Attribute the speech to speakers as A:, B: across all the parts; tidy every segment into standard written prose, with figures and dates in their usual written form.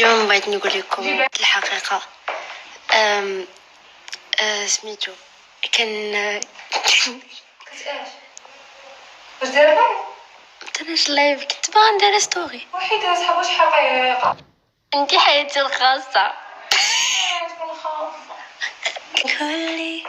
A: اليوم بغيت نقول لكم الحقيقة. سميتو كان
B: كتاش واش دايره باغي
A: تناش لايف كنت باغا ندير ستوري
B: وحيدة صحاب واش حقيقة
A: عندي حياتي الخاصة. كلي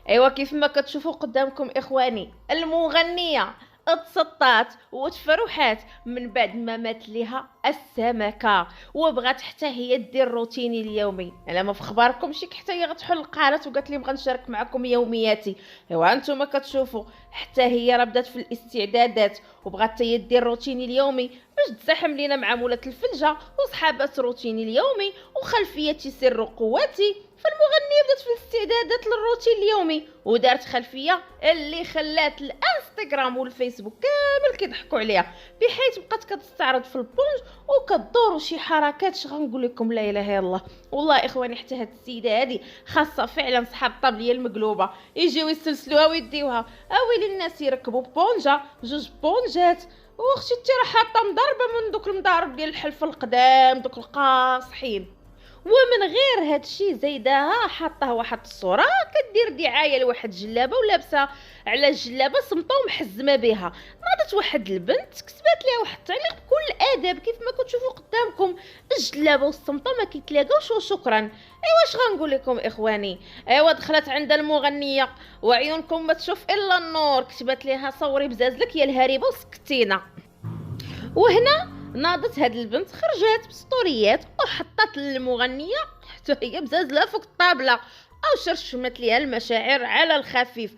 C: ايوا كيف ما كتشوفوا قدامكم اخواني، المغنيه اتسطات وتفرحات من بعد ما مات ليها السمكه وبغات حتى هي دير روتيني اليومي. انا ما في خباركم شي حتى هي غتحل القارات وقالت لي بغا نشارك معكم يومياتي. ايوا انتم كتشوفوا حتى هي راه بدات في الاستعدادات وبغات هي دير روتيني اليومي باش تزاحم لينا مع مولات الفلجه وصحابات روتيني اليومي وخلفيتي سر قوتي. فالمغنيه بدات في الاستعدادات للروتين اليومي ودارت خلفيه اللي خلات الانستغرام والفيسبوك كامل كيضحكوا عليها، بحيث بقات كتستعرض في البونج وكدور شي حركات غنقول لكم لا اله الا الله. والله اخواني حتى هاد السيده هادي خاصه فعلا صحاب الطابليه المقلوبه يجيو يسلسلوها ويديوها. اويلي الناس يركبوا بونجا جوج بونجات واختي انت راه حاطه مضربه من دوك المضارب ديال الحلف القدام دوك القاصحين. ومن غير هادشي زايداها حاطه واحد الصوره كدير دعايه لواحد جلابه ولابسه على الجلابه صمطه ومحزمه بها. ناضت واحد البنت كتبات ليها واحد التعليق بكل ادب كيف ما كتشوفوا قدامكم، الجلابه والصمطه ما كيتلاقاوش وشكرا. ايوا اش غنقول لكم اخواني. ايوا دخلت عند المغنيه وعيونكم ما تشوف الا النور، كتبات ليها صوري بزازلك يا الهريبه وسكتينا. وهنا ناضت هاد البنت خرجت بسطوريات وحطت للمغنيه حتى هي بزازلها فوق الطابله او شرشمت ليها المشاعر على الخفيف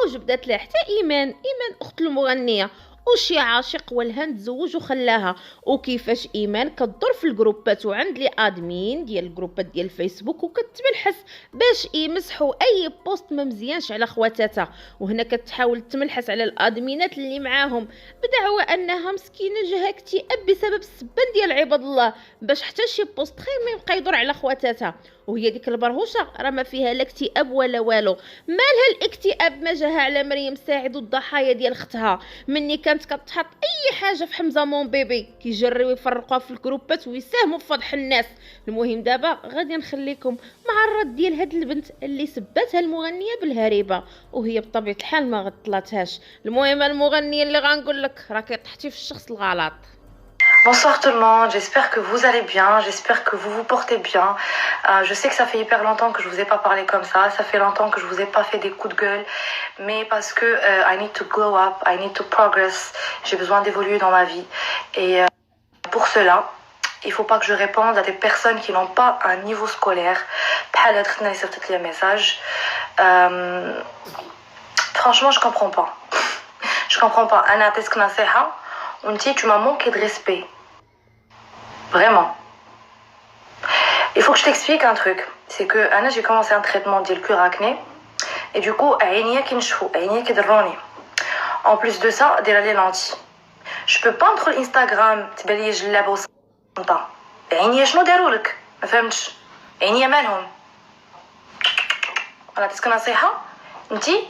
C: وجبدت لها حتى ايمان اخت المغنيه وشي عاشق والهند تزوج وخلاها. وكيفاش ايمان كتدور في الجروبات وعند لي ادمين ديال الجروبات ديال الفيسبوك وكتملحس باش يمسحوا اي بوست ما مزيانش على خواتاتها، وهنا كتحاول تملحس على الادمينات اللي معاهم بدعوى انها مسكينه جاها اكتئاب بسبب السبان ديال عباد الله باش حتى شي بوست خير ما يبقى يدور على خواتاتها. وهي ديك البرهوشه راه ما فيها لا اكتئاب ولا والو، مالها الاكتئاب ما جاها على مريم ساعد والضحايا ديال اختها مني كانت كتحط اي حاجه في حمزه مون بيبي كيجريو يفرقوها في الجروبات ويساهموا في فضح الناس. المهم دابا غادي نخليكم مع الرد ديال هاد البنت اللي سباتها المغنيه بالهريبه وهي بطبيعه الحال ما غطلاتهاش. المهم المغنيه اللي غنقول لك راكي طحتي في الشخص الغلط.
B: Bonsoir tout le monde, j'espère que vous allez bien, j'espère que vous vous portez bien. Je sais que ça fait hyper longtemps que je vous ai pas parlé comme ça fait longtemps que je vous ai pas fait des coups de gueule, mais parce que I need to glow up, I need to progress, j'ai besoin d'évoluer dans ma vie. Et pour cela, il faut pas que je réponde à des personnes qui n'ont pas un niveau scolaire. Les messages. Franchement, je comprends pas. Je comprends pas. Anna, t'es ce que tu m'as manqué de respect. Vraiment. Il faut que je t'explique un truc. C'est que Anna, j'ai commencé un traitement de cuir acné. Et du coup, en plus de ça, des lentilles. Je peux pas entre l'Instagram, تبالي جلابه وصمطه. عينيا شنو داروا لك؟ ما فهمتش. عينيا مالهم؟ انا تسكن نصيحه انتي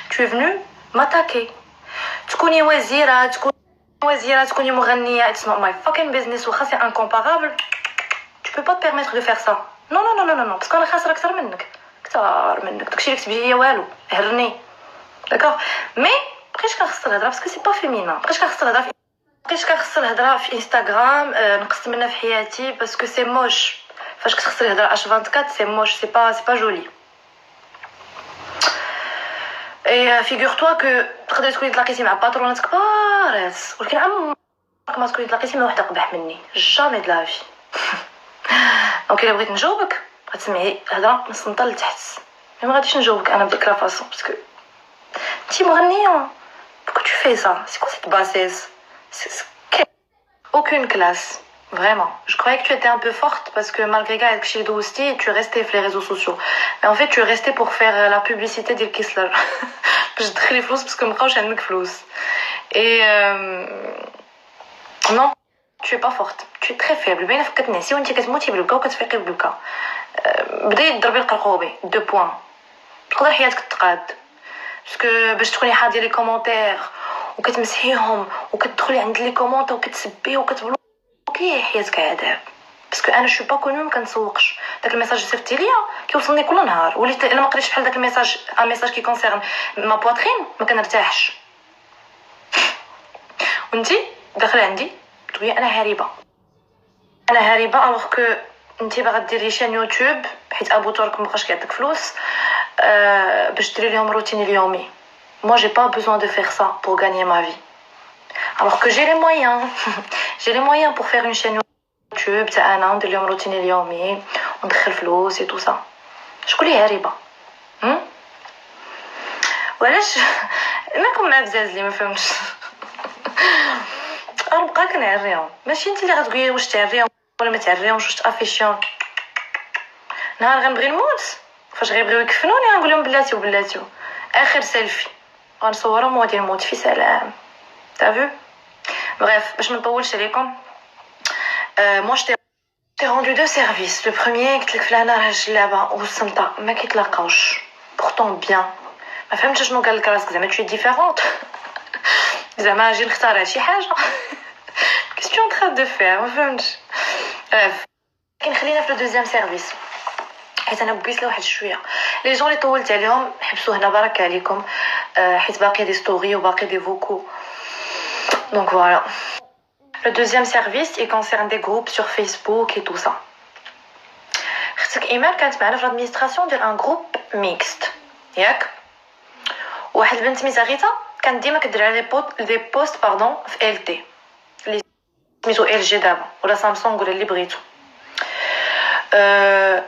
B: tu es venue m'attaquer. تكوني وزيره تكوني مغنيه it's not my fucking business وخا c'est incomparable. Tu peux pas te permettre de faire ça. Non non non non non parce que انا خاسره اكثر منك داكشي اللي كتبتي ليا والو هرني. D'accord mais بقيتش كنخص الهضره باسكو سي با فيمينا. بقيتش كنخص الهضره في انستغرام. نقصت منها في حياتي باسكو سي موش. فاش كتخص الهضره H24 سي موش سي با جولي. اي فيغور كو تقدري تكوني تلاقيتي مع باترونات كبارات ولكن عمرك ما تكوني تلاقيتي مع وحده قبح مني جامي د لافي. دونك الا بغيت نجاوبك غتسمعي الهضره من الصنطه لتحت. ما غاديش نجاوبك انا بديك لا فاصون باسكو انتي مغنيه. Pourquoi tu fais ça? C'est quoi cette bassesse? Aucune classe. Vraiment. Je croyais que tu étais un peu forte parce que malgré que chez Dousti, tu restais sur les réseaux sociaux. Mais en fait, tu es restais pour faire la publicité de Kissler. Je te les flous parce que moi, j'ai un flous. Et non, tu es pas forte. Tu es très faible. Ben, faut que tu n'aies. Si on dit que tu motives le cas, que tu fais que le cas. بدي تضربي القرقوبي 2 بوين. تقدر حياتك تقاد. باسكو باش تكوني حاضره لي كومونتير وكتمسحيهم وكتدخلي عند لي كومونت وكتسبي وكتبلوكي كي حياتك عذاب باسكو انا شو با كونو ما كنسوقش. داك الميساج اللي صيفطتي ليا كيوصلني كل نهار، وليت انا ما قريتش بحال داك الميساج ميساج كي كونسيرن ما بواترين ما كنرتاحش. وانتي داخله عندي تقولي انا هاربه الوغ كو انتي باغا ديري شان يوتيوب حيت ابو ترك مابقاش كيعطيك فلوس باش ديري لهم روتين اليومي. moi j'ai pas besoin de faire ça pour gagner ma vie alors que j'ai les moyens j'ai les moyens pour faire une chaîne YouTube تاع انا ندير لهم روتين اليومي وندخل فلوس et tout ça. شكون اللي هاربه وعلاش ماكم مع بزاز اللي ما فهمتش غنبقى كنعريهم ماشي انت اللي غتقولي واش تعريهم ولا ما تعريهمش واش تافيشيهم. نهار غنبغي نموت فاش غيبغيو يكفنوني غنقول لهم بلاتي اخر سيلفي غنصورهم وغادي نموت في سلام. تافو bref باش ما نطولش عليكم. moi je t'ai rendu deux services. le premier قلت لك فلانه راه الجلابه والسمطه ما كيتلاقاوش pourtant bien. ما فهمتش شنو قال لك راسك زعما tu es différente زعما اجي نختار شي حاجه qu'est-ce que tu es en train de faire ما فهمتش. كاين خلينا في الدوزيام سيرفيس حيت انا بقيت لواحد شويه لي جون اللي طولت عليهم حبسوا هنا برك عليكم حيت باقي دي ستوري وباقي دي فوكو دونك فوالا. Le deuxième service il concerne des groupes sur Facebook et tout ça. اختك ايمان كانت معنا في الادمينستراسيون ديال ان جروب ميكست ياك. واحد البنت ميتا غيتا كانت ديما كدير على لي بوست في ال تي اللي سميتو ال جي دابا ولا سامسونج ولا اللي بغيتو.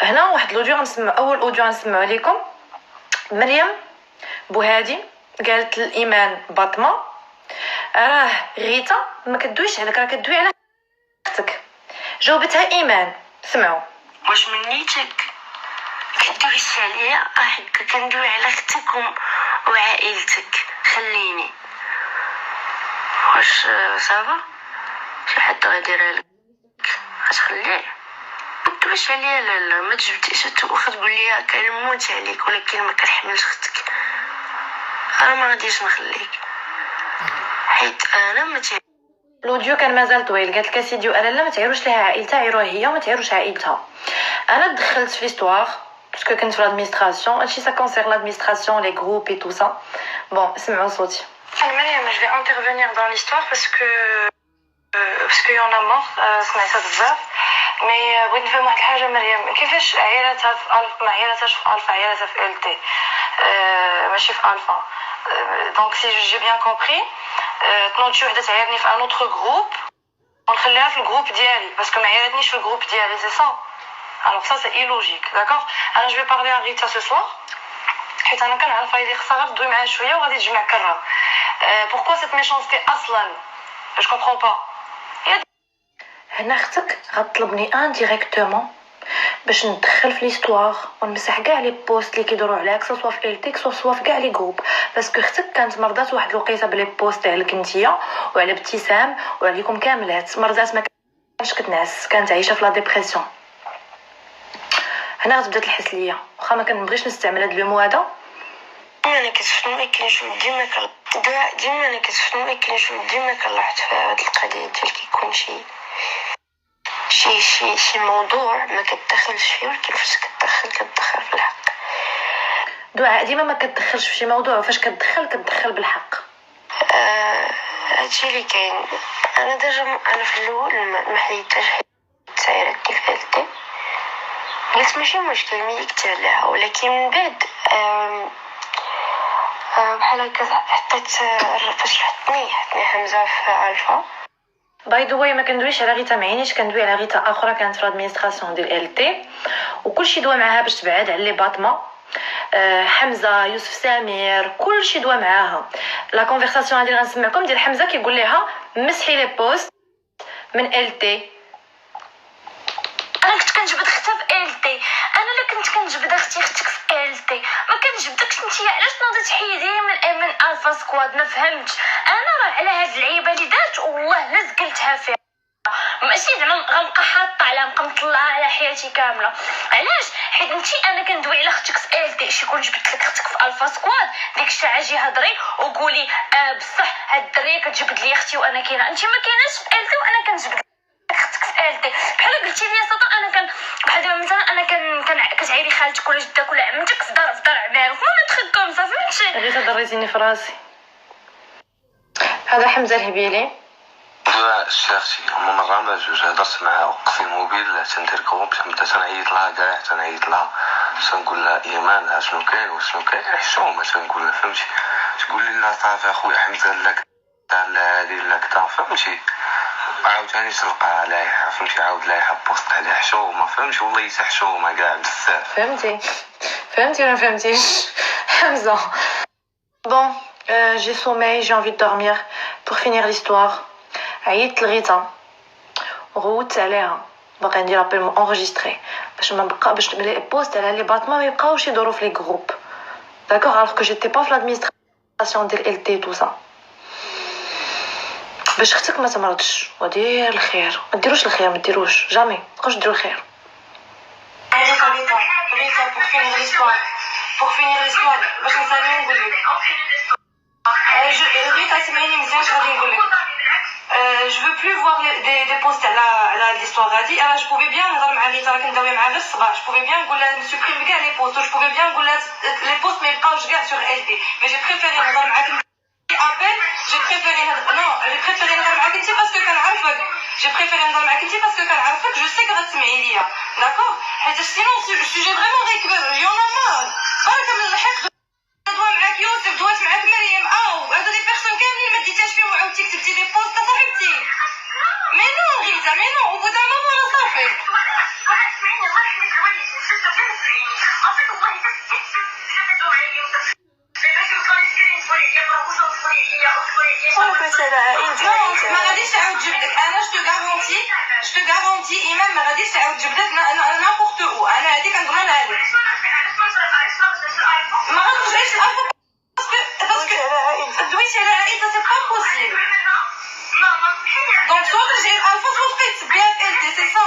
B: هنا واحد الاوديو غنسمع اول اوديو غنسمعوا عليكم. مريم بوهادي قالت الايمان باطمه راه غيتا ما كدويش عليك راه كدوي على اختك. جاوبتها ايمان سمعوا.
A: واش من نيتك كدويش عليا هكا كندوي على اختك وعائلتك خليني واش صافا شي حد غيديرها لك غتخليه واش عليا لا ما تجبديش واخا تقول لي كنموت عليك ولكن ما كنحملش اختك انا ما غاديش نخليك حيت انا ما
B: الاوديو كان مازال طويل. قالت لك اسيدي انا لا ما تعيروش لها عائلتها عيروها هي وما تعيروش عائلتها. انا دخلت في ليستوار باسكو كنت في l'administration هادشي ça concerne l'administration les groupes et tout ça. bon سمعوا صوتي.
D: مريم je vais intervenir dans l'histoire parce que y en a mort سمعتها بزاف مي بغيت نفهم واحد الحاجه. مريم كيفاش عيالاتها في الفا ما عيالاتهاش في الفا عيالاتها في ال تي ماشي في الفا دونك سي جي بيان كومبري تنوض وحده تعيرني في ان اوتر جروب ونخليها في الجروب ديالي باسكو ما عيرتنيش في الجروب ديالي سي سا. alors ça c'est illogique d'accord. انا je vais parler à Rita ce soir حيت انا كنعرف هادي خصها تدوي معاها شويه وغادي تجمع كرها. pourquoi cette méchanceté اصلا je comprends pas.
B: هنا اختك غطلبني انديريكتومون باش ندخل في ليستوار ونمسح كاع لي بوست اللي كيدوروا عليك سواء في ال تي سواء في كاع لي جروب باسكو اختك كانت مرضات واحد الوقيته بلي بوست عليك نتيا وعلى ابتسام وعليكم كاملات مرضات ما كانش كتنعس كانت عايشه في لا ديبرسيون. هنا غتبدا تلحس ليا واخا ما كنبغيش نستعمل هذا لو مو هذا.
A: انا كتفنوا كنشوف ديما انا كتفنوا كنشوف ديما كنلاحظ في هاد القضيه ديال كيكون شي موضوع ما كتدخلش فيه ولكن فاش كتدخل في الحق.
B: دعاء ديما ما كتدخلش في شي موضوع وفاش كتدخل بالحق.
A: هادشي اللي كاين. انا ديجا انا في الاول ما حيدتش سايرتني في التي قلت ماشي مشكل ملي كتعلها ولكن من بعد بحال هكا حطيت فاش حطني حمزه في الفا.
B: باي ذا واي ما كندويش على غيتا معينيش كندوي على غيتا اخرى كانت في الادمينستراسيون ديال ال تي وكلشي دوا معاها باش تبعد على لي باطمه. حمزه يوسف سمير كلشي دوا معاها. لا كونفرساسيون هادي غنسمعكم ديال حمزه كيقول لها مسحي لي بوست من ال تي.
D: انا كنت كنجبد اختها في ال تي. انا اللي كنت كنجبد اختك في ال تي ما كنجبدكش نتيا. علاش نوضي تحيدي من الفا سكواد ما فهمتش. انا راه على هاد العيبه اللي دارت والله لا زقلتها فيها ماشي زعما غنبقى حاطه على نبقى مطلعه على حياتي كامله. علاش حيت انتي انا كندوي على اختك في ال تي شي كون جبت لك اختك في الفا سكواد ديك الساعه اجي هضري وقولي بصح هاد الدريه كتجبد لي اختي وانا كاينه. انتي ما كايناش في ال تي وانا كنجبد اختك
B: قلتي لي سلطان انا كان بحال دابا مثلا انا كتعيري خالتك ولا جدك ولا عمتك في دار عمالك ما تخكم صافي فهمتي. غير ضريتيني في راسي. هذا حمزه الهبيلي.
E: لا شافتي مرة ما جوج هضرت معها وقف الموبيل تندير كروب تنعيط لها كاع تنعيط لها تنقول لها ايمان شنو كاين وشنو كاين حشومه تنقول لها فهمتي تقول لي لا صافي اخويا حمزه لك لا هادي لا كدا فهمتي عاوتاني تلقاها لايحه فهمتي عاود لايحه بوسط عليها حشومه فهمتي والله حتى حشومه كاع بزاف
B: فهمتي ولا فهمتيش حمزه. Bon, j'ai sommeil, j'ai envie de dormir. Pour finir l'histoire, عيطت لغيتا وغوت عليها باقي ندير ابل انregistré باش لي بوست على لي باتما ما يبقاوش يدوروا في لي جروب داكوغ alors que j'étais pas في l'administration ديال LT tout ça باش اختك ما تمرضش ودير الخير ما ديروش الخير ما ديروش جامي تبقاوش ديروا الخير.
D: pour finir l'histoire باش نسالي نقول لك ريتا سمعيني مزيان اش غادي نقول لك. Je veux plus voir des posts على l'histoire هادي. انا je pouvais bien نهضر مع ريتا راه كنداوي معها غير الصباح. je pouvais bien نقول لها نسوبريمي كاع لي بوست. je pouvais bien نقول لها لي بوست ما يبقاوش كاع sur LT. mais j'ai préféré نهضر معاك ابل. j'ai préféré نهضر معاك انت باسكو كنعرفك. j'ai préféré نهضر معاك انت باسكو كنعرفك. je sais que غتسمعي ليا داكور حيت سينو السوجي فريمون غيكبر. يون مال برك من الحق دوا معاك يوسف دوات معاك مريم هادو دي بيرسون كاملين ما ديتيهاش فيهم وعاودتي كتبتي دي بوست صاحبتي. مي نو غيزا مي نو وبدا ماما راه صافي. ما غاديش تعاود جبدك. انا جو تو غارونتي ايمان ما غاديش تعاود جبدك نابورت او. انا هادي كنضمنها لك. ما غنرجعيش الالفا باسكو دويتي على عائلتها سي با بوسيبل. دونك سوا ترجعي الالفا سوا تبقاي تسبيها في ال تي سي سا.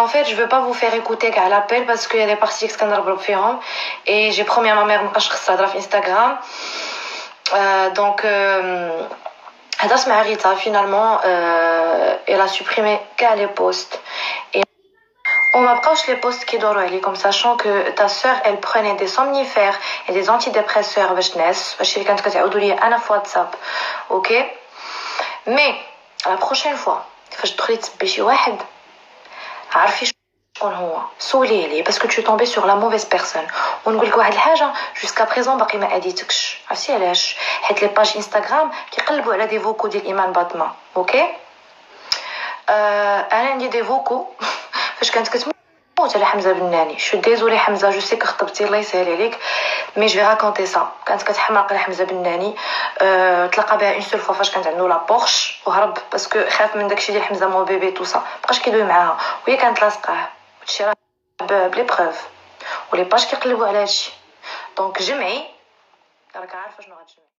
B: En fait, je veux pas vous faire écouter qu'à l'appel parce qu'il y a des parties qui sont فيهم et j'ai promis à ma mère مابقاش نخصها في Instagram. Donc هضرت مع ريتا finalement elle a supprimé كاع les posts et on m'a بقاوش les posts qui يدوروا عليكم sachant que ta sœur elle prenait des somnifères et des antidépresseurs باش تنعس باش اللي كانت كتعاودوا لي انا في واتساب. OK mais la prochaine fois فاش تدخلي تسبي شي واحد عارفي شكون هو سوليه ليه باسكو tu tombé sur la mauvaise personne. ونقول لك واحد الحاجه jusqu'à présent باقي ما اديتكش عرفتي علاش حيت لي باج انستغرام كيقلبوا على دي فوكو ديال ايمان باطمه. اوكي انا عندي دي فوكو فاش كانت كتموت على حمزه بناني. شو ديزولي حمزه جو سي خطبتي الله يسهل عليك مي جو راكونتي سا. كانت كتحماق على حمزه بناني تلاقى بها اون سول فوا فاش كانت عنده لا بورش وهرب باسكو خاف من داكشي ديال حمزه مو بيبي تو سا بقاش كيدوي معاها وهي كانت لاصقاه. هادشي راه بلي بروف ولي باج كيقلبوا على هادشي. دونك جمعي راك عارفه شنو غتجمعي.